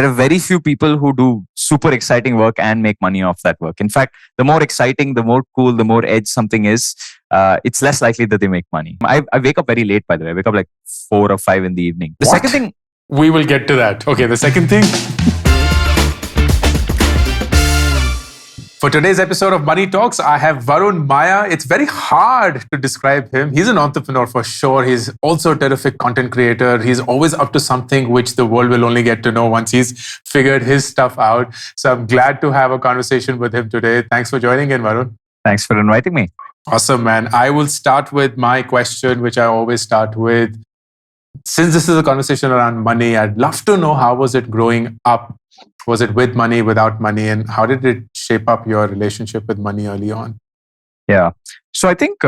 there are very few people who do super exciting work and make money off that work. In fact, the more exciting, the more cool, the more edge something is, it's less likely that they make money. I wake up very late, by the way. I wake up like 4 or 5 in the evening. The second thing... We will get to that. Okay, the second thing... For today's episode of Money Talks, I have Varun Mayya. It's very hard to describe him. He's an entrepreneur for sure. He's also a terrific content creator. He's always up to something which the world will only get to know once he's figured his stuff out. So I'm glad to have a conversation with him today. Thanks for joining in, Varun. Thanks for inviting me. Awesome, man. I will start with my question, which I always start with. Since this is a conversation around money, I'd love to know, how was it growing up? Was it with money, without money? And how did it shape up your relationship with money early on? Yeah. So I think,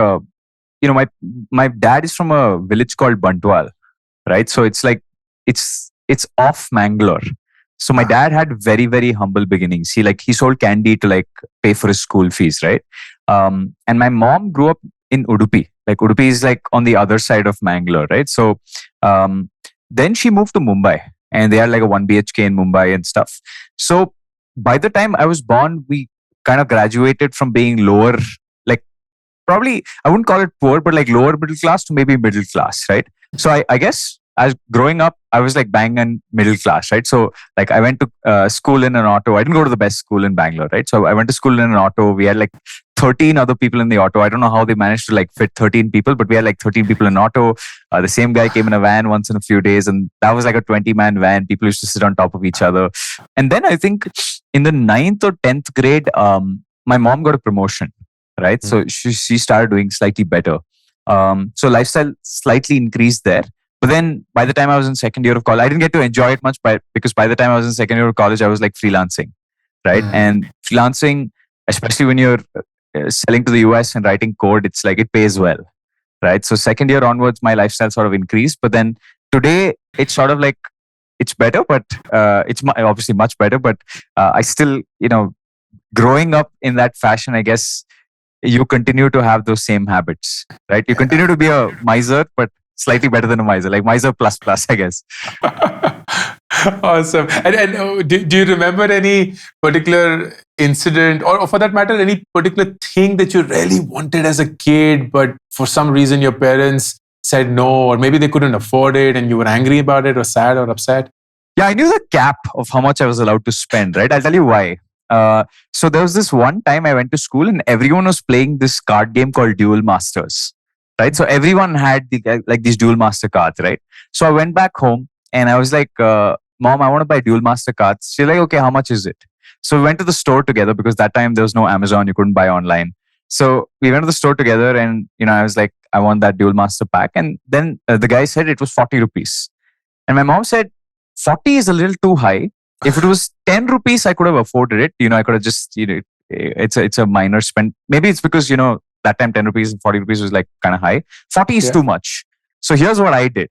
my dad is from a village called Bantwal, right? So it's like, it's off Mangalore. So my dad had very, very humble beginnings. He sold candy to like pay for his school fees, right? And my mom grew up in Udupi. Like Udupi is like on the other side of Mangalore, right? So then she moved to Mumbai. And they had like a 1 BHK in Mumbai and stuff. So by the time I was born, we kind of graduated from being lower, like probably, I wouldn't call it poor, but like lower middle class to maybe middle class, right? So I guess as growing up, I was like bang and middle class, right? So like I went to school in an auto. I didn't go to the best school in Bangalore, right? So I went to school in an auto. We had like 13 other people in the auto. I don't know how they managed to like fit 13 people, but we had like 13 people in auto. The same guy came in a van once in a few days, and that was like a 20-man van. People used to sit on top of each other. And then I think in the 9th or 10th grade, my mom got a promotion, right? So she started doing slightly better. So lifestyle slightly increased there. But then by the time I was in second year of college, I didn't get to enjoy it much because by the time I was in second year of college, I was like freelancing, right? And freelancing, especially when you're selling to the US and writing code, it's like it pays well, right? So second year onwards, my lifestyle sort of increased. But then today, it's sort of like, it's better, but it's obviously much better. But I still, growing up in that fashion, I guess you continue to have those same habits, right? You continue to be a miser, but slightly better than a miser, like miser plus, I guess. Awesome. And do you remember any particular incident, or for that matter, any particular thing that you really wanted as a kid, but for some reason your parents said no, or maybe they couldn't afford it and you were angry about it or sad or upset? Yeah, I knew the cap of how much I was allowed to spend, right? I'll tell you why. So there was this one time I went to school and everyone was playing this card game called Duel Masters, right? So everyone had these Duel Master cards, right? So I went back home and I was like, Mom, I want to buy Duel Master cards. She's like, okay, how much is it? So we went to the store together because that time there was no Amazon. You couldn't buy online. So we went to the store together and, I was like, I want that Duel Master pack. And then the guy said it was 40 rupees. And my mom said, 40 is a little too high. If it was 10 rupees, I could have afforded it. I could have just, it's a minor spend. Maybe it's because, that time 10 rupees and 40 rupees was like kind of high. 40 is too much. So here's what I did.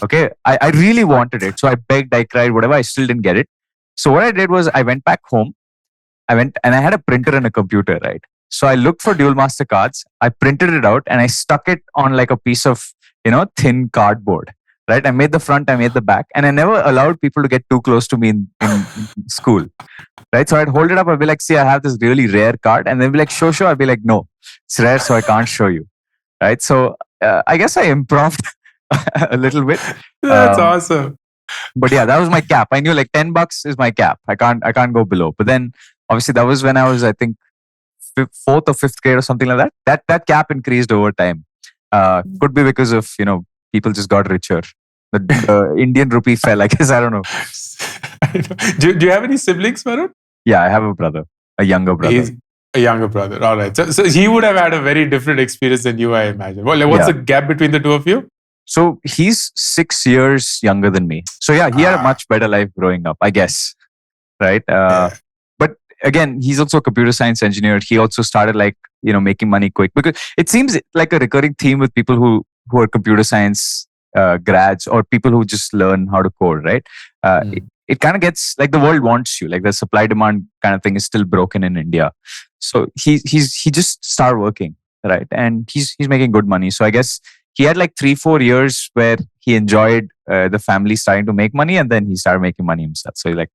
Okay. I really wanted it. So I begged, I cried, whatever. I still didn't get it. So what I did was I went back home. I had a printer and a computer, right? So I looked for Duel Master cards. I printed it out and I stuck it on like a piece of, thin cardboard, right? I made the front, I made the back, and I never allowed people to get too close to me in school, right? So I'd hold it up. I'd be like, see, I have this really rare card. And they'd be like, show. I'd be like, no, it's rare, so I can't show you, right? So I guess I improved a little bit. That's awesome. But yeah, that was my cap. I knew like $10 is my cap. I can't go below. But then obviously that was when I was, I think, 4th or 5th grade or something like that. That cap increased over time. Could be because of, people just got richer. The Indian rupee fell, I guess. I don't know. Do you have any siblings, Varun? Yeah, I have a brother, a younger brother. He's a younger brother. All right. So he would have had a very different experience than you, I imagine. Well, what's the gap between the two of you? So he's 6 years younger than me. So yeah, he had a much better life growing up, I guess. Right? But again, he's also a computer science engineer. He also started making money quick, because it seems like a recurring theme with people who are computer science grads or people who just learn how to code, right? It kind of gets like the world wants you, like the supply demand kind of thing is still broken in India. So he just started working, right? And he's making good money. So I guess he had like 3-4 years where he enjoyed the family starting to make money, and then he started making money himself. So he like,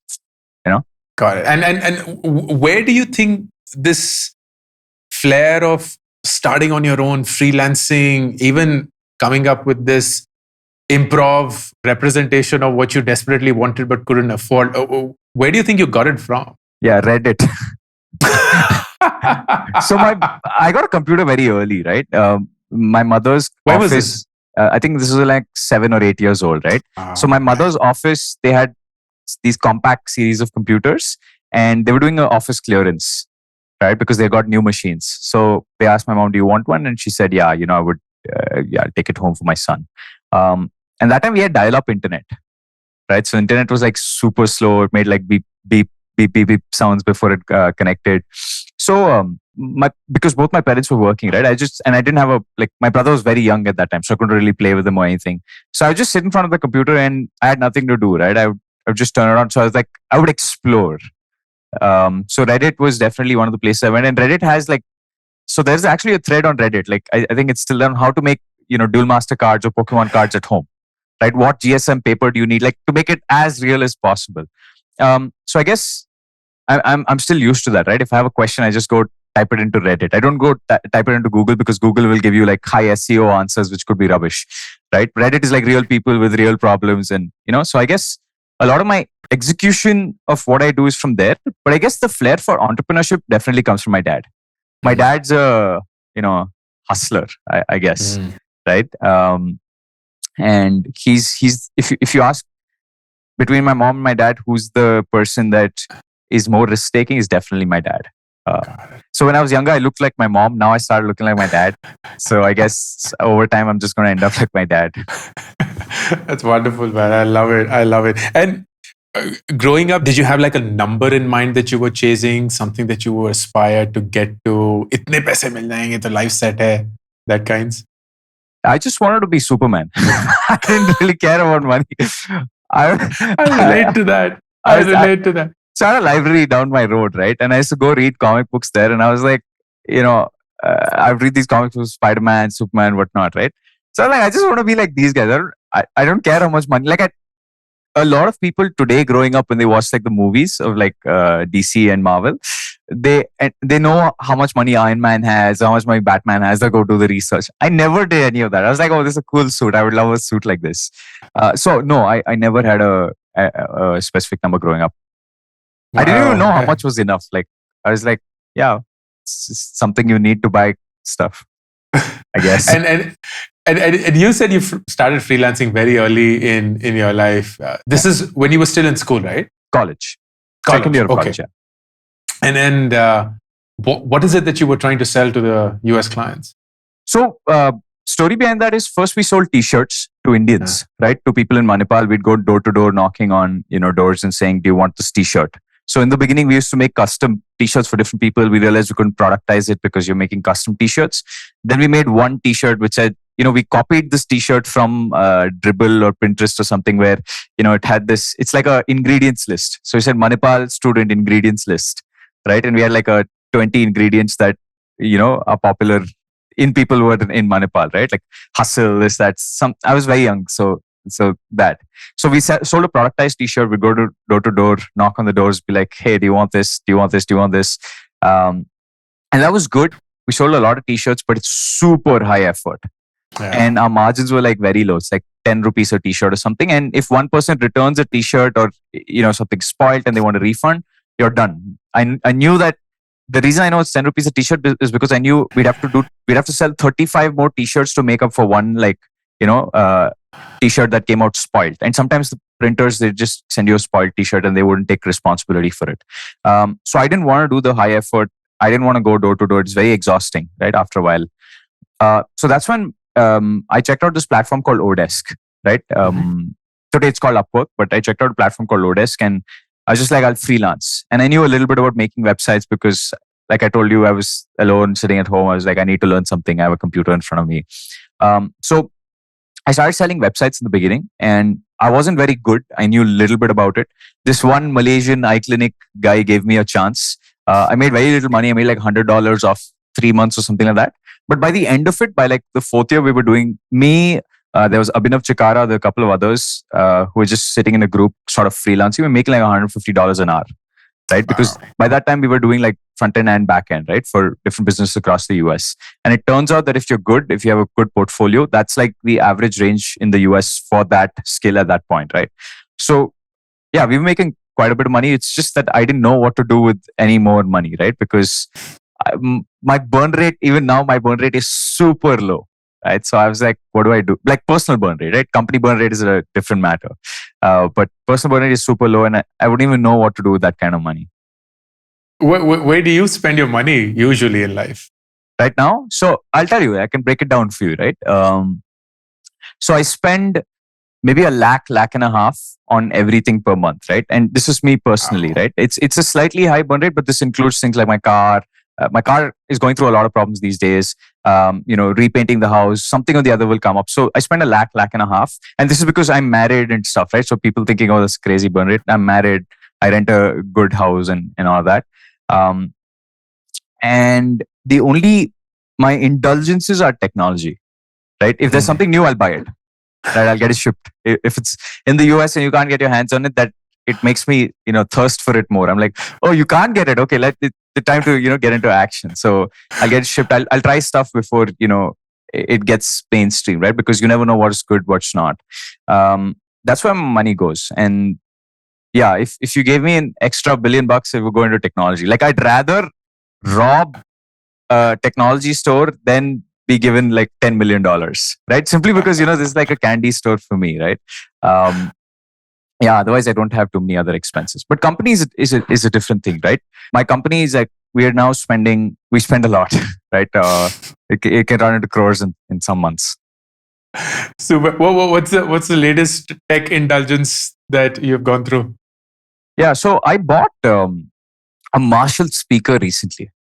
Got it. And where do you think this flair of starting on your own, freelancing, even coming up with this improv representation of what you desperately wanted but couldn't afford, where do you think you got it from? Yeah, Reddit. So I got a computer very early, right? My mother's When office. was this? I think this was like 7 or 8 years old, right? So my mother's office, they had these compact series of computers, and they were doing an office clearance, right? Because they got new machines. So they asked my mom, "Do you want one?" And she said, "Yeah, I would. I'll take it home for my son." And that time we had dial-up internet, right? So internet was like super slow. It made like beep beep beep beep beep sounds before it connected. So because both my parents were working, right? I didn't have my brother was very young at that time, so I couldn't really play with him or anything. So I would just sit in front of the computer and I had nothing to do, right? I would just turn it on. So I was like, I would explore. So Reddit was definitely one of the places I went, and Reddit has so there's actually a thread on Reddit. Like I think it's still on how to make dual master cards or Pokemon cards at home, right? What GSM paper do you need, like to make it as real as possible? So I guess I'm still used to that, right? If I have a question, I just go type it into Reddit. I don't go type it into Google, because Google will give you like high SEO answers, which could be rubbish, right? Reddit is like real people with real problems, and so I guess a lot of my execution of what I do is from there. But I guess the flair for entrepreneurship definitely comes from my dad. My dad's a hustler, I guess, right? And he's if you ask between my mom and my dad, who's the person that is more risk taking, is definitely my dad. So when I was younger, I looked like my mom. Now I started looking like my dad. So I guess over time, I'm just going to end up like my dad. That's wonderful, man. I love it. I love it. And growing up, did you have like a number in mind that you were chasing, something that you were aspired to get to? Itne paise mil jayenge to life set hai. That kinds. I just wanted to be Superman. I didn't really care about money. I relate to that. I relate to that. So I had a library down my road, right? And I used to go read comic books there. And I was like, I read these comic books, Spider-Man, Superman, whatnot, right? So I'm like, I just want to be like these guys. I don't care how much money. Like a lot of people today growing up, when they watch like the movies of like DC and Marvel, they know how much money Iron Man has, how much money Batman has. They go do the research. I never did any of that. I was like, oh, this is a cool suit. I would love a suit like this. So no, I never had a specific number growing up. Wow. I didn't even know how much was enough. Like I was like, yeah, it's something you need to buy stuff, I guess. And you said you started freelancing very early in your life. This is when you were still in school, right? College. Second year of college, yeah. And what is it that you were trying to sell to the US clients? So story behind that is, first we sold T-shirts to Indians, right? To people in Manipal. We'd go door to door knocking on doors and saying, "Do you want this T-shirt?" So in the beginning, we used to make custom T-shirts for different people. We realized we couldn't productize it because you're making custom T-shirts. Then we made one T-shirt which said, we copied this T-shirt from Dribble or Pinterest or something, where, it had this, it's like a ingredients list. So we said Manipal student ingredients list, right? And we had like 20 ingredients that, are popular in people who are in Manipal, right? Like hustle, this, that. I was very young. So that. So we sold a productized T-shirt. We go to door, knock on the doors, be like, "Hey, do you want this? Do you want this? Do you want this?" And that was good. We sold a lot of T-shirts, but it's super high effort. Yeah. And our margins were like very low. It's like 10 rupees a T-shirt or something. And if one person returns a T-shirt or, something spoiled and they want a refund, you're done. I knew that. The reason I know it's 10 rupees a T-shirt is because I knew we'd have to sell 35 more T-shirts to make up for one, T-shirt that came out spoiled. And sometimes the printers, they just send you a spoiled T-shirt and they wouldn't take responsibility for it. So I didn't want to do the high effort. I didn't want to go door to door. It's very exhausting, right? After a while. So that's when I checked out this platform called Odesk, right? Today it's called Upwork, but I checked out a platform called Odesk, and I was just like, I'll freelance. And I knew a little bit about making websites because, like I told you, I was alone sitting at home. I was like, I need to learn something. I have a computer in front of me. So I started selling websites in the beginning, and I wasn't very good. I knew a little bit about it. This one Malaysian eye clinic guy gave me a chance. I made very little money. I made like $100 off 3 months or something like that. But by the end of it, by like the fourth year, we were doing me. There was Abhinav Chikara, there were a couple of others who were just sitting in a group, sort of freelancing. We were making like $150 an hour, right? Because Wow. by that time we were doing like front end and back end, right, for different businesses across the US. And it turns out that if you're good, if you have a good portfolio, that's like the average range in the US for that skill at that point, right? So yeah, we were making quite a bit of money. It's just that I didn't know what to do with any more money, right? Because my burn rate, even now, my burn rate is super low, right? So I was like, what do I do? Like personal burn rate, right? Company burn rate is a different matter. But personal burn rate is super low, and I wouldn't even know what to do with that kind of money Where do you spend your money usually in life? right now. So I'll tell you, I can break it down for you, right? So I spend maybe a lakh and a half on everything per month, right? And this is me personally, Wow. right? It's a slightly high burn rate, but this includes things like my car. My car is going through a lot of problems these days. Repainting the house, something or the other will come up. So I spend a lakh and a half, and this is because I'm married and stuff, right? So people thinking, oh, this crazy burn rate. I'm married. I rent a good house and all that. Um, and the only my indulgences are technology, right? If there's something new, I'll buy it. Right, I'll get it shipped. If it's in the US and you can't get your hands on it, that it makes me, thirst for it more. I'm like, oh, you can't get it. Okay, let the time to, get into action. So I'll get it shipped. I'll try stuff before, it gets mainstream, right? Because you never know what's good, what's not. That's where my money goes. And yeah, if you gave me an extra $1 billion, it would go into technology. Like I'd rather rob a technology store than be given like $10 million, right? Simply because, this is like a candy store for me, right? Yeah, otherwise I don't have too many other expenses. But companies is a different thing, right? My company is like, we spend a lot, right? It can run into crores in some months. So what's the latest tech indulgence that you've gone through? Yeah, so I bought a Marshall speaker recently,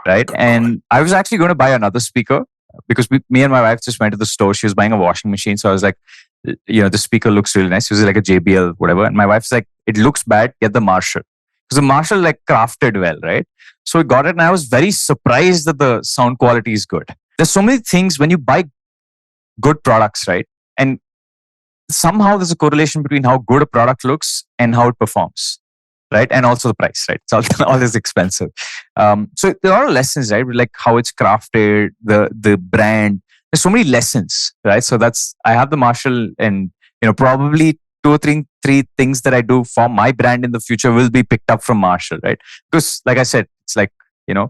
right? Good call. And I was actually going to buy another speaker because me and my wife just went to the store. She was buying a washing machine. So I was like, the speaker looks really nice. It was like a JBL, whatever. And my wife's like, it looks bad, get the Marshall. Because the Marshall like crafted well, right? So we got it and I was very surprised that the sound quality is good. There's so many things when you buy good products, right? And somehow there's a correlation between how good a product looks and how it performs, right? And also the price, right? It's all is expensive. So there are lessons, right? Like how it's crafted, the brand. There's so many lessons, right? So I have the Marshall, and probably two or three things that I do for my brand in the future will be picked up from Marshall, right? Because like I said, it's like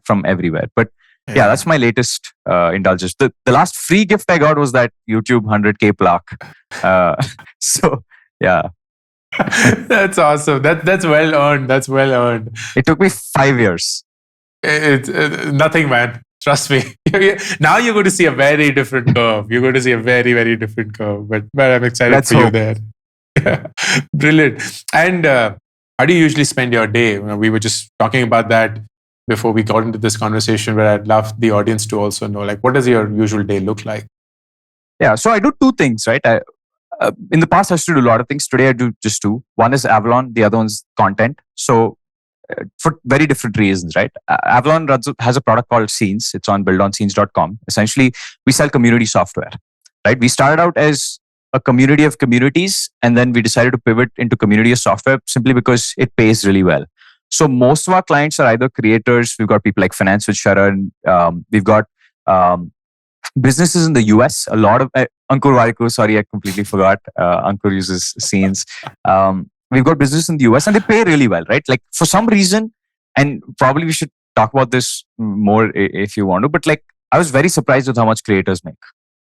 from everywhere. But yeah, that's my latest indulgence. The last free gift I got was that YouTube 100K plaque. So yeah. That's awesome. That's well earned. That's well earned. It took me 5 years. It's nothing, man. Trust me. Now you're going to see a very different curve. You're going to see a very, very different curve. But I'm excited Let's for you hope. there. Brilliant. And how do you usually spend your day? We were just talking about that before we got into this conversation, where I'd love the audience to also know, like, what does your usual day look like? Yeah, so I do two things, right? In the past, I used to do a lot of things. Today, I do just two. One is Avalon, the other one's content. So for very different reasons, right? Avalon has a product called Scenes. It's on buildonscenes.com. Essentially, we sell community software, right? We started out as a community of communities, and then we decided to pivot into community of software simply because it pays really well. So most of our clients are either creators. We've got people like Finance with Sharan. We've got businesses in the US. A lot of Ankur Warikoo. Sorry, I completely forgot. Ankur uses Scenes. We've got business in the US and they pay really well, right? Like for some reason, and probably we should talk about this more if you want to, but like I was very surprised with how much creators make.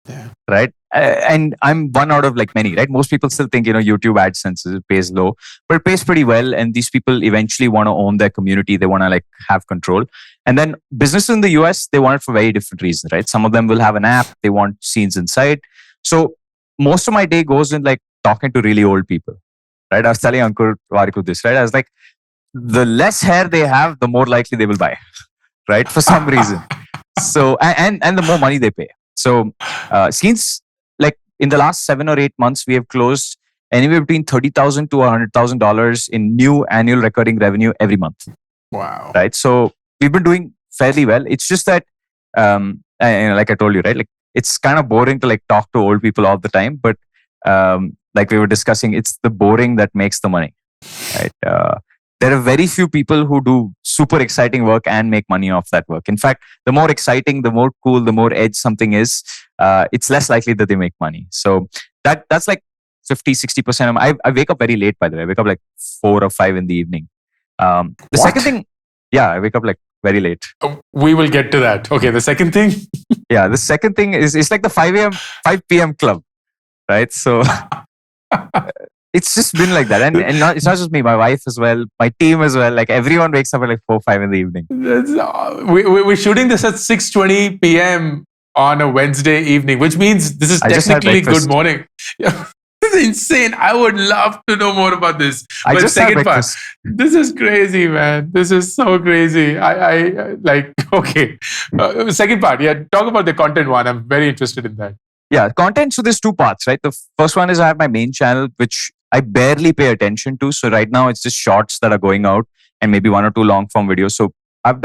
Yeah. Right. And I'm one out of like many, right? Most people still think, YouTube AdSense pays low, but it pays pretty well. And these people eventually want to own their community. They want to like have control. And then businesses in the US, they want it for very different reasons, right? Some of them will have an app. They want scenes inside. So most of my day goes in like talking to really old people, right? I was telling Ankur Warikoo this, right? I was like, the less hair they have, the more likely they will buy, right? For some reason. So, and the more money they pay. So, since like in the last 7 or 8 months, we have closed anywhere between $30,000 to $100,000 in new annual recurring revenue every month. Wow. Right. So we've been doing fairly well. It's just that like I told you, right? Like it's kind of boring to like talk to old people all the time, but like we were discussing, it's the boring that makes the money, right? There are very few people who do super exciting work and make money off that work. In fact, the more exciting, the more cool, the more edge something is, it's less likely that they make money. So that's like 50-60% of I wake up very late, by the way. I wake up like 4 or 5 in the evening. The What? second thing, yeah, I wake up like very late. We will get to that. Okay, the second thing. Yeah, the second thing is it's like the 5 p.m. club, right? So it's just been like that, and it's not just me, my wife as well, my team as well. Like everyone wakes up at like 4-5 in the evening. We're shooting this at 6:20 p.m. on a Wednesday evening, which means this is I just had technically good breakfast. morning. This is insane. I would love to know more about this. I But just had second part, breakfast. this is crazy, man. This is so crazy. I like, okay. Second part, yeah. Talk about the content one. I'm very interested in that. Yeah, content. So there's 2 parts, right? The first one is I have my main channel, which I barely pay attention to. So right now it's just shorts that are going out and maybe 1 or 2 long form videos. So I've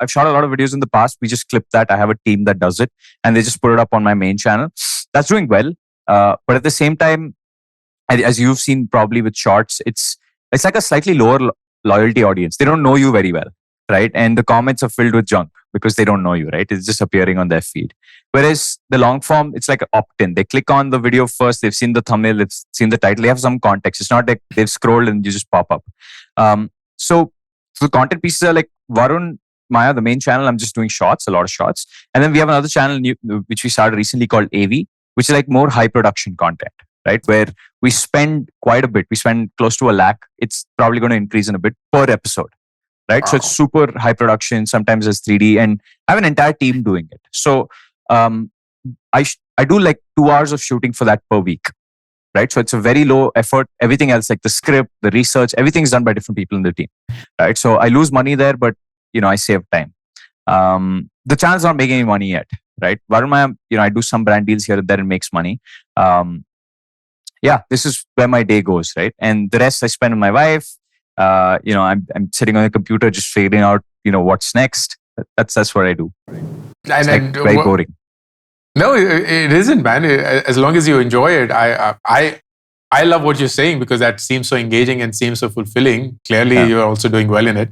shot a lot of videos in the past. We just clip that. I have a team that does it and they just put it up on my main channel. That's doing well. But at the same time, as you've seen probably with shorts, it's like a slightly lower loyalty audience. They don't know you very well, right? And the comments are filled with junk because they don't know you, right? It's just appearing on their feed. Whereas the long form, it's like an opt-in. They click on the video first. They've seen the thumbnail. They've seen the title. They have some context. It's not like they've scrolled and you just pop up. So the content pieces are like Varun Mayya, the main channel. I'm just doing shorts, a lot of shorts. And then we have another channel which we started recently called AV, which is like more high production content, right? Where we spend quite a bit. We spend close to 1 lakh. It's probably going to increase in a bit per episode, right? Wow. So it's super high production. Sometimes it's 3D, and I have an entire team doing it. So I do like 2 hours of shooting for that per week, right? So it's a very low effort. Everything else, like the script, the research, everything's done by different people in the team, right? So I lose money there, but I save time. The channel's not making any money yet, right? Varun Mayya, I do some brand deals here and there and makes money. Yeah, this is where my day goes, right? And the rest I spend with my wife. I'm sitting on the computer just figuring out, what's next. That's what I do. It's like very boring. No, it isn't, man. As long as you enjoy it, I love what you're saying because that seems so engaging and seems so fulfilling. Clearly, Yeah. you're also doing well in it.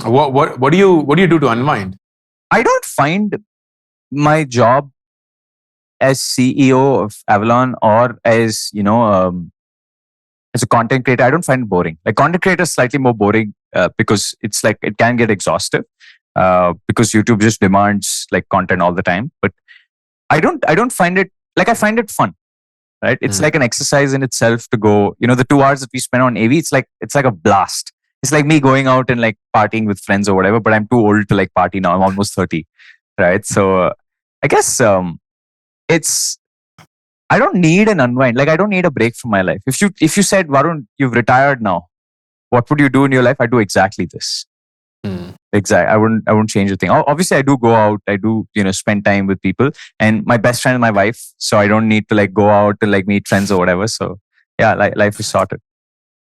What do you do to unwind? I don't find my job as CEO of Avalon or as as a content creator, I don't find it boring. Like content creator is slightly more boring because it's like it can get exhaustive because YouTube just demands like content all the time. But I don't find it like I find it fun, right? It's like an exercise in itself to go. The 2 hours that we spend on AV, it's like a blast. It's like me going out and like partying with friends or whatever. But I'm too old to like party now. I'm almost 30, right? So I guess I don't need an unwind. Like I don't need a break from my life. If you said, Varun, you've retired now, what would you do in your life? I do exactly this. Exactly. I wouldn't change a thing. Obviously, I do go out. I do spend time with people, and my best friend is my wife. So I don't need to like go out to like meet friends or whatever. So yeah, life is sorted.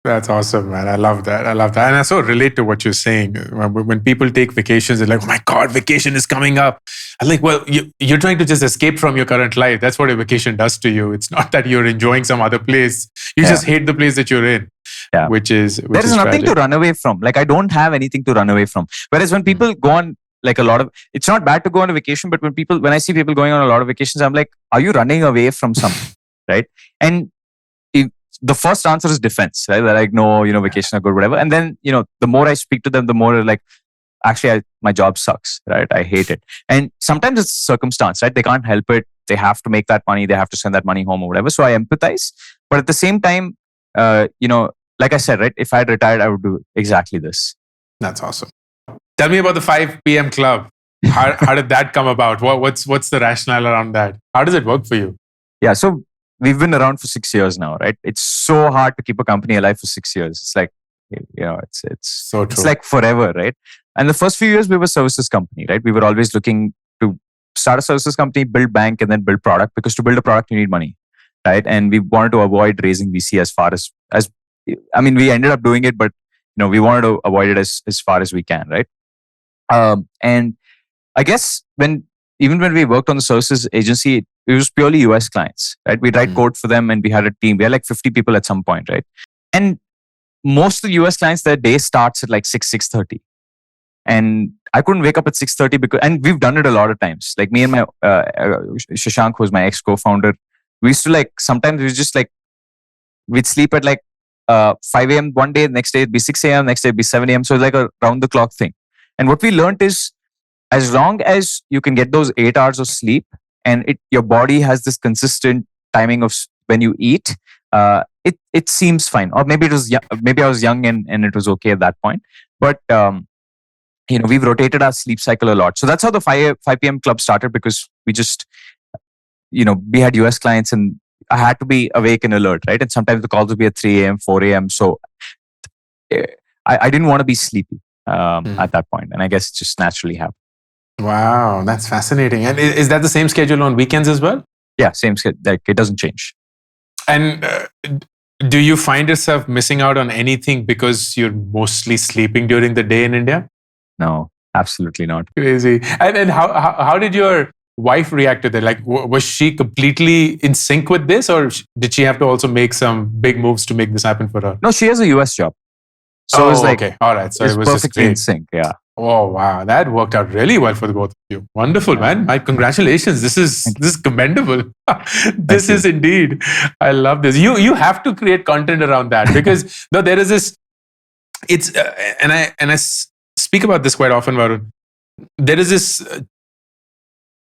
That's awesome, man. I love that. And I so relate to what you're saying. When people take vacations, they're like, oh my God, vacation is coming up. I'm like, well, you're trying to just escape from your current life. That's what a vacation does to you. It's not that you're enjoying some other place. You just hate the place that you're in. Yeah. Which is there is nothing to run away from. Like I don't have anything to run away from. Whereas when people go on like a lot of, it's not bad to go on a vacation, but when I see people going on a lot of vacations, I'm like, are you running away from something? Right? And the first answer is defense, right? They're like, no, vacation are good, whatever. And then, the more I speak to them, the more like, actually, my job sucks, right? I hate it. And sometimes it's circumstance, right? They can't help it. They have to make that money. They have to send that money home or whatever. So I empathize. But at the same time, like I said, right? If I had retired, I would do exactly this. That's awesome. Tell me about the 5 p.m. club. How did that come about? What's the rationale around that? How does it work for you? Yeah. So we've been around for 6 years now, right? It's so hard to keep a company alive for 6 years. It's like, it's so true. It's like forever, right? And the first few years we were a services company, right? We were always looking to start a services company, build bank, and then build product, because to build a product you need money, right? And we wanted to avoid raising VC as far as we ended up doing it, but we wanted to avoid it as far as we can, right? And I guess even when we worked on the services agency, it was purely US clients, right? We'd write code for them and we had a team. We had like 50 people at some point, right? And most of the US clients, their day starts at like 6:30. And I couldn't wake up at 6:30 and we've done it a lot of times. Like me and my Shashank, who's my ex co-founder, we used to sometimes we'd sleep at 5 a.m. one day, next day it'd be 6 a.m., next day it'd be 7 a.m. So it's like a round the clock thing. And what we learned is, as long as you can get those 8 hours of sleep and your body has this consistent timing of when you eat, it seems fine. Or maybe maybe I was young and it was okay at that point. But we've rotated our sleep cycle a lot. So that's how the 5 p.m. club started, because we just, we had US clients and I had to be awake and alert, right? And sometimes the calls would be at 3 a.m., 4 a.m. So I didn't want to be sleepy at that point. And I guess it just naturally happened. Wow, that's fascinating. And is that the same schedule on weekends as well? Yeah, same schedule. Like, it doesn't change. And do you find yourself missing out on anything because you're mostly sleeping during the day in India? No, absolutely not. Crazy. And how did your wife react to that? Like, was she completely in sync with this, or did she have to also make some big moves to make this happen for her? No, she has a US job. So it was okay. All right. So it was perfectly in sync. Yeah. Oh, wow. That worked out really well for the both of you. Wonderful, man. My congratulations. This is commendable. This is indeed. I love this. You have to create content around that, because there is this, it's, and I speak about this quite often, Varun. There is this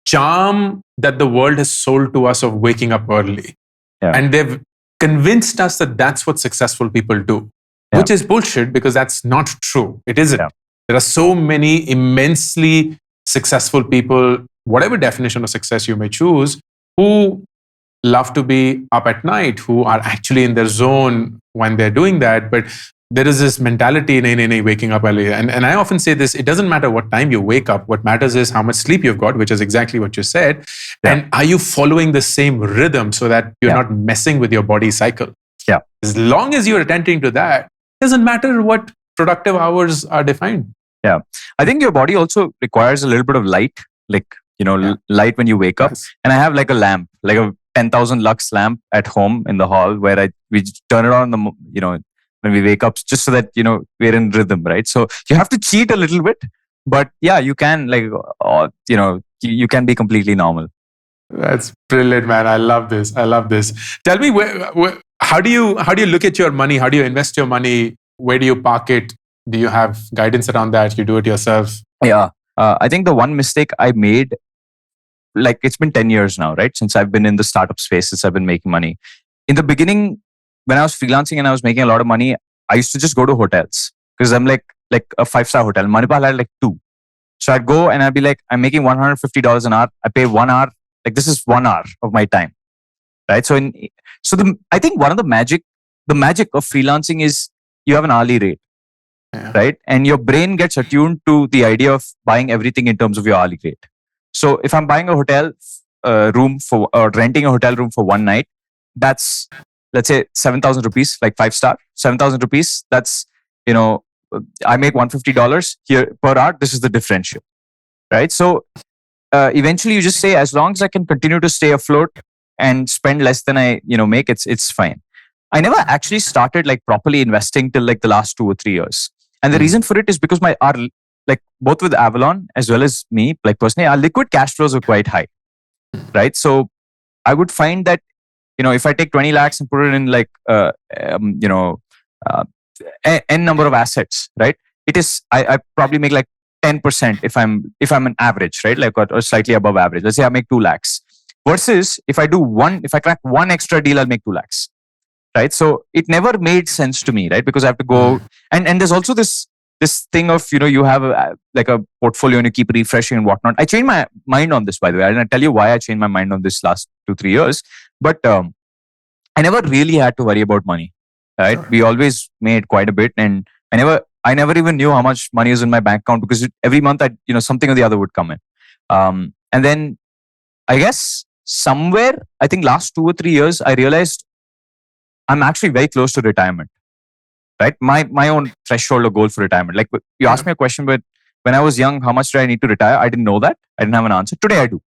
charm that the world has sold to us of waking up early. Yeah. And they've convinced us that that's what successful people do, which is bullshit, because that's not true. It isn't. Yeah. There are so many immensely successful people, whatever definition of success you may choose, who love to be up at night, who are actually in their zone when they're doing that. But there is this mentality in waking up early. And I often say this, it doesn't matter what time you wake up. What matters is how much sleep you've got, which is exactly what you said. Yeah. And are you following the same rhythm so that you're not messing with your body cycle? Yeah. As long as you're attending to that, it doesn't matter what productive hours are defined. Yeah. I think your body also requires a little bit of light, light when you wake up. Yes. And I have like a lamp, like a 10,000 lux lamp at home in the hall, where we turn it on when we wake up, just so that, we're in rhythm, right? So you have to cheat a little bit, but yeah, you can you can be completely normal. That's brilliant, man. I love this. Tell me, how do you look at your money? How do you invest your money? Where do you park it? Do you have guidance around that? You do it yourself? Yeah. I think the one mistake I made, it's been 10 years now, right? Since I've been in the startup space, since I've been making money. In the beginning, when I was freelancing and I was making a lot of money, I used to just go to hotels, because I'm like a 5-star hotel. Manipal had like 2. So I'd go and I'd be like, I'm making $150 an hour. I pay 1 hour. Like, this is 1 hour of my time, right? I think one of the magic of freelancing is you have an hourly rate. Yeah. Right? And your brain gets attuned to the idea of buying everything in terms of your hourly rate. So if I'm buying a hotel room or renting a hotel room for one night, that's, let's say, 7,000 rupees, like 5-star, 7,000 rupees. That's, I make $150 here per hour. This is the differential, right? So eventually you just say, as long as I can continue to stay afloat and spend less than I, make, it's fine. I never actually started properly investing till the last 2 or 3 years. And the reason for it is because our both with Avalon as well as me, personally, our liquid cash flows are quite high, right? So I would find that, if I take 20 lakhs and put it in n number of assets, right? It is, I probably make 10% if I'm an average, right? Or slightly above average. Let's say I make 2 lakhs. Versus if I crack one extra deal, I'll make 2 lakhs. Right. So it never made sense to me, right? Because I have to go and there's also this thing of, you have a portfolio and you keep refreshing and whatnot. I changed my mind on this, by the way. And I'll tell you why I changed my mind on this last 2-3 years. But I never really had to worry about money, right? Sure. We always made quite a bit, and I never even knew how much money is in my bank account, because every month something or the other would come in. And then I guess somewhere, I think last 2 or 3 years, I realized I'm actually very close to retirement, right? My own threshold or goal for retirement. You asked me a question, but when I was young, how much do I need to retire? I didn't know that. I didn't have an answer. Today I do.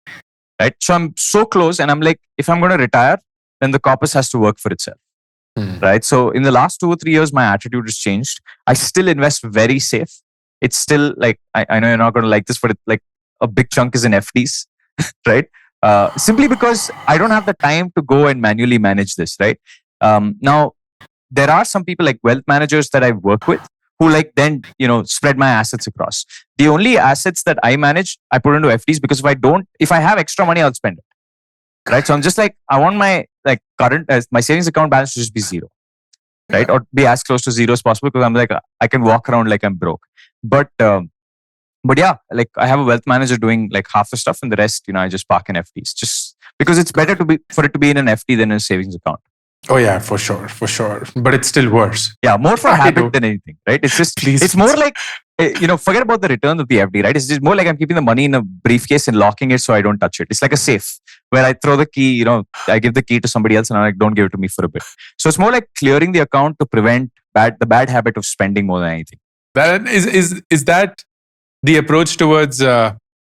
Right. So I'm so close, and I'm like, if I'm going to retire, then the corpus has to work for itself. Right. So in the last 2 or 3 years, my attitude has changed. I still invest very safe. It's still like, I know you're not going to like this, but like a big chunk is in FDs, right? Simply because I don't have the time to go and manually manage this, right? Now, there are some people like wealth managers that I work with who like then, spread my assets across. The only assets that I manage, I put into FDs because if I have extra money, I'll spend it. Right. So I'm just like, I want my like current, my savings account balance to just be zero. Right. Or be as close to zero as possible, because I'm like, I can walk around like I'm broke. But yeah, like I have a wealth manager doing like half the stuff, and the rest, I just park in FDs, just because it's better for it to be in an FD than in a savings account. Oh yeah, for sure. But it's still worse. Yeah, more for habit than anything, right? It's just, it's more like, forget about the return of the FD, right? It's just more like I'm keeping the money in a briefcase and locking it so I don't touch it. It's like a safe where I throw the key, I give the key to somebody else and I'm like, don't give it to me for a bit. So it's more like clearing the account to prevent the bad habit of spending more than anything. That is that the approach towards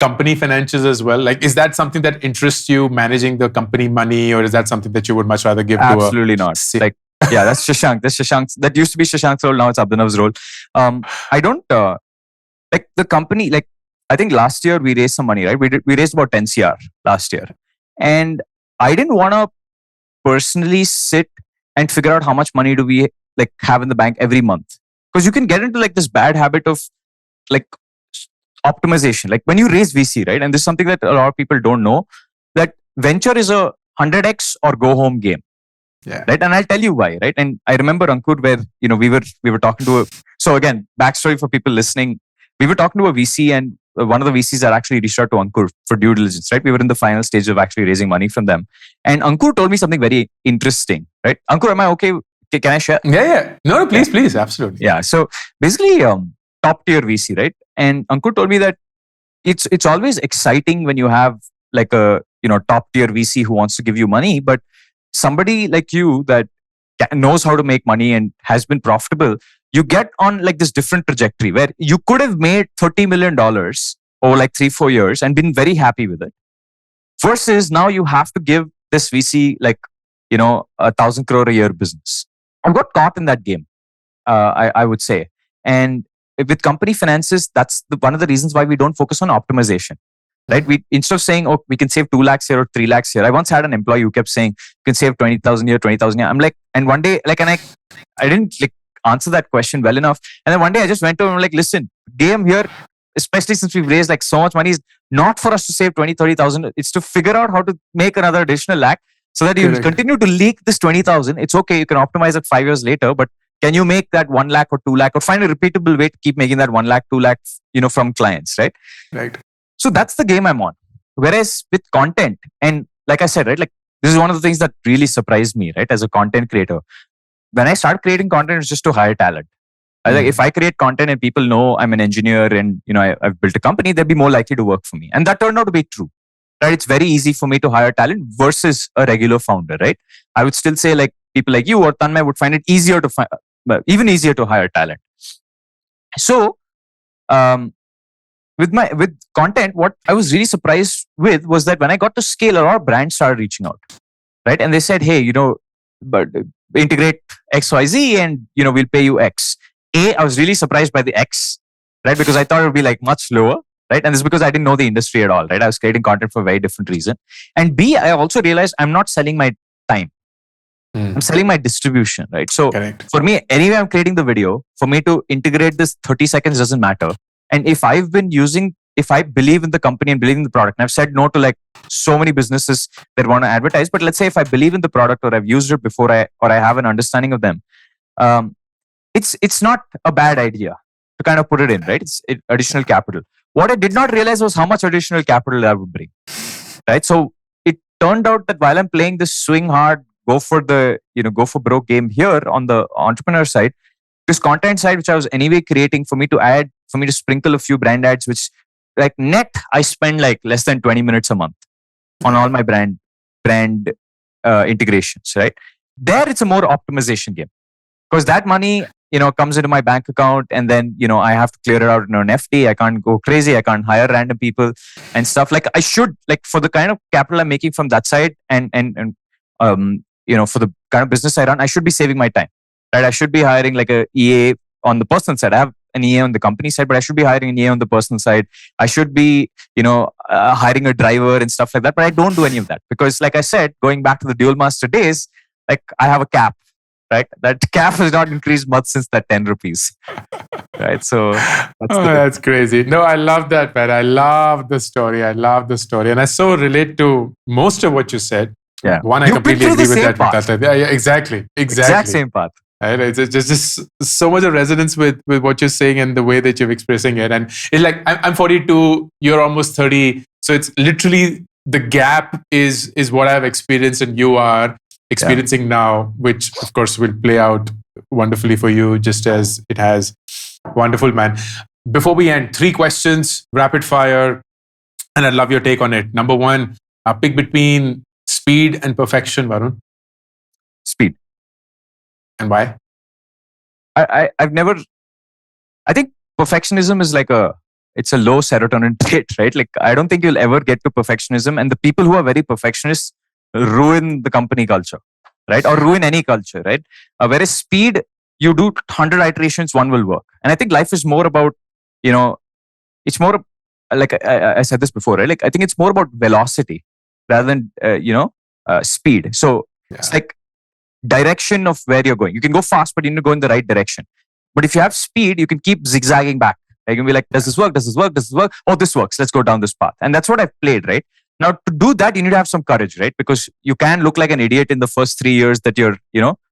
company financials as well? Like, is that something that interests you, managing the company money, or is that something that you would much rather give Absolutely not. Like, yeah, that's Shashank. That used to be Shashank's role. Now it's Abhinav's role. I don't like the company. Like, I think last year we raised some money, right? We raised about 10 CR last year, and I didn't want to personally sit and figure out how much money do we like have in the bank every month, because you can get into like this bad habit of like optimization. Like when you raise VC, right? And this is something that a lot of people don't know, that venture is a 100x or go home game. Yeah. Right. And I'll tell you why. Right. And I remember, Ankur, where, we were talking to so again, backstory for people listening. We were talking to a VC, and one of the VCs that actually reached out to Ankur for due diligence, right? We were in the final stage of actually raising money from them. And Ankur told me something very interesting, right? Ankur, am I okay? Can I share? Yeah. No, please. Absolutely. Yeah. So basically, top tier VC, right? And Ankur told me that it's always exciting when you have like a, top tier VC who wants to give you money, but somebody like you that knows how to make money and has been profitable, you get on like this different trajectory where you could have made $30 million over like 3-4 years and been very happy with it. Versus now you have to give this VC like, 1,000 crore a year business. I got caught in that game, I would say. And with company finances, that's one of the reasons why we don't focus on optimization. Right? We, instead of saying, we can save 2 lakhs here or 3 lakhs here. I once had an employee who kept saying, you can save 20,000 here, 20,000 here. I'm like, and one day, like, and I didn't like answer that question well enough. And then one day I just went to him and I'm like, listen, game here, especially since we've raised like so much money, is not for us to save 20, 30,000. It's to figure out how to make another additional lakh so that you continue to leak this 20,000. It's okay. You can optimize it 5 years later, but can you make that 1 lakh or 2 lakh, or find a repeatable way to keep making that 1 lakh, 2 lakh, from clients, right? Right. So that's the game I'm on. Whereas with content, and like I said, right, like this is one of the things that really surprised me, right, as a content creator. When I started creating content, it's just to hire talent. Like if I create content and people know I'm an engineer and I've built a company, they'd be more likely to work for me. And that turned out to be true. Right? It's very easy for me to hire talent versus a regular founder, right? I would still say like people like you or Tanmay would find it easier to find, even easier to hire talent. So, with content, what I was really surprised with was that when I got to scale, a lot of brands started reaching out, right? And they said, hey, but integrate XYZ and, we'll pay you X. I was really surprised by the X, right? Because I thought it would be like much lower, right? And this is because I didn't know the industry at all, right? I was creating content for a very different reason. And B, I also realized I'm not selling my time. I'm selling my distribution, right? So for me, anyway, I'm creating the video. For me to integrate this 30 seconds doesn't matter. And if I believe in the company and believe in the product, and I've said no to like so many businesses that want to advertise, but let's say if I believe in the product or I've used it before I have an understanding of them, it's not a bad idea to kind of put it in, right? It's additional capital. What I did not realize was how much additional capital that would bring, right? So it turned out that while I'm playing this swing hard, go for broke game here on the entrepreneur side, this content side, which I was anyway creating for me to sprinkle a few brand ads, which like net, I spend like less than 20 minutes a month on all my brand integrations, right? There, it's a more optimization game. because that money, comes into my bank account, and then, I have to clear it out in an FD. I can't go crazy. I can't hire random people and stuff. Like I should, like for the kind of capital I'm making from that side, and for the kind of business I run, I should be saving my time, right? I should be hiring like a EA on the personal side. I have an EA on the company side, but I should be hiring an EA on the personal side. I should be, hiring a driver and stuff like that. But I don't do any of that because, like I said, going back to the dual master days, like I have a cap, right? That cap has not increased much since that 10 rupees, right? So that's crazy. No, I love that, man. I love the story. And I so relate to most of what you said. Yeah. One, I completely agree with that. Path. Yeah, exactly. Exact same path. Right? It's just so much of resonance with what you're saying and the way that you're expressing it. And it's like, I'm 42, you're almost 30. So it's literally the gap is what I've experienced and you are experiencing now, which of course will play out wonderfully for you, just as it has. Wonderful, man. Before we end, 3 questions, rapid fire, and I'd love your take on it. Number 1, pick between speed and perfection, Varun. Speed. And why? I've never. I think perfectionism is like it's a low serotonin trait, right? Like I don't think you'll ever get to perfectionism, and the people who are very perfectionists ruin the company culture, right? Or ruin any culture, right? Whereas speed, you do 100 iterations, one will work. And I think life is more about, it's more like I said this before, right? Like I think it's more about velocity rather than speed. So it's like direction of where you're going. You can go fast, but you need to go in the right direction. But if you have speed, you can keep zigzagging back. You can be like, does this work? Does this work? Does this work? Oh, this works. Let's go down this path. And that's what I've played, right? Now, to do that, you need to have some courage, right? Because you can look like an idiot in the first 3 years that you're,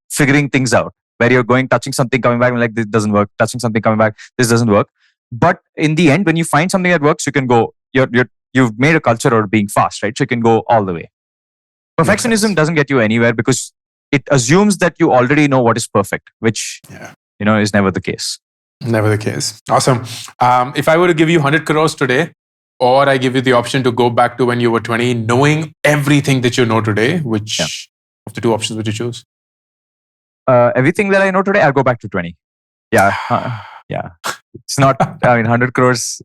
figuring things out, where you're going, touching something, coming back, and like, this doesn't work. Touching something, coming back, this doesn't work. But in the end, when you find something that works, you can go, you've made a culture out of being fast, right? So you can go all the way. Perfectionism doesn't get you anywhere because it assumes that you already know what is perfect, which, is never the case. Never the case. Awesome. If I were to give you 100 crores today, or I give you the option to go back to when you were 20, knowing everything that you know today, which of the 2 options would you choose? Everything that I know today, I'll go back to 20. Yeah. It's not, 100 crores,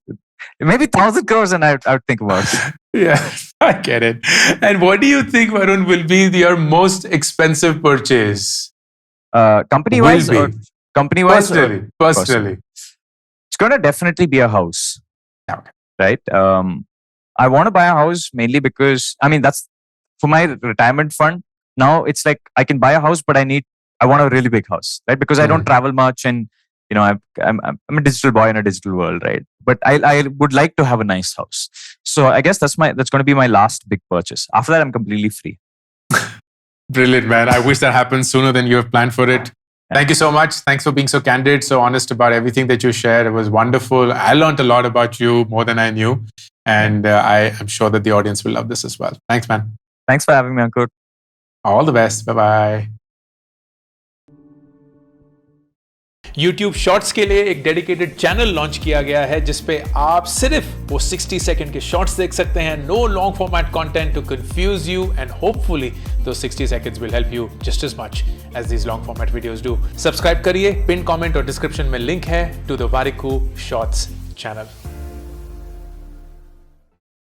maybe 1,000 crores, and I would think about it. Yeah, I get it. And what do you think, Varun, will be your most expensive purchase? Company-wise? Company-wise? Personally. It's going to definitely be a house. Okay. Right? I want to buy a house mainly because, that's for my retirement fund. Now it's like I can buy a house, but I want a really big house, right? Because I don't travel much, and I'm a digital boy in a digital world, right? But I would like to have a nice house. So I guess that's going to be my last big purchase. After that, I'm completely free. Brilliant, man. I wish that happened sooner than you have planned for it. Thank you so much. Thanks for being so candid, so honest about everything that you shared. It was wonderful. I learned a lot about you, more than I knew. And I am sure that the audience will love this as well. Thanks, man. Thanks for having me, Ankur. All the best. Bye-bye. YouTube Shorts के लिए एक dedicated channel launch किया गया है जिसपे आप सिर्फ वो 60 सेकंड के शॉर्ट्स देख सकते हैं. No long format content to confuse you and hopefully those 60 seconds will help you just as much as these long format videos do. Subscribe करिए. पिन कमेंट और डिस्क्रिप्शन में लिंक है to the Warikoo shorts channel.